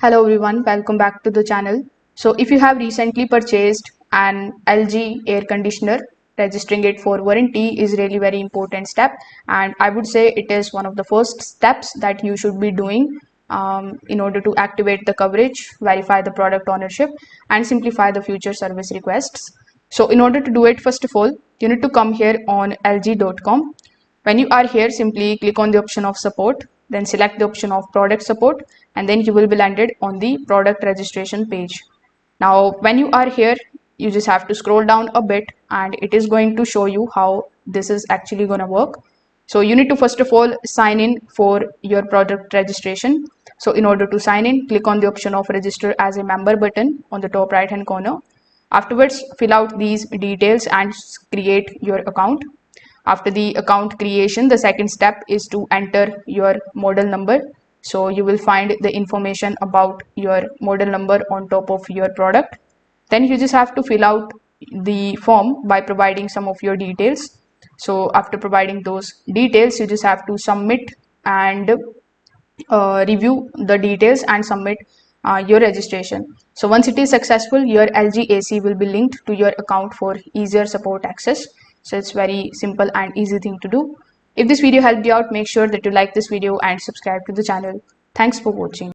Hello everyone, welcome back to the channel. So if you have recently purchased an LG air conditioner, registering it for warranty is really very important step, and I would say it is one of the first steps that you should be doing in order to activate the coverage, verify the product ownership, and simplify the future service requests. So in order to do it, first of all, you need to come here on lg.com. When you are here, simply click on the option of support, then select the option of product support, and then you will be landed on the product registration page. Now, when you are here, you just have to scroll down a bit and it is going to show you how this is actually going to work. So you need to first of all sign in for your product registration. So in order to sign in, click on the option of register as a member button on the top right hand corner. Afterwards, fill out these details and create your account. After the account creation, the second step is to enter your model number. So you will find the information about your model number on top of your product. Then you just have to fill out the form by providing some of your details. So after providing those details, you just have to submit and review the details and submit your registration. So once it is successful, your LG AC will be linked to your account for easier support access. So it's very simple and easy thing to do. If this video helped you out, make sure that you like this video and subscribe to the channel. Thanks for watching.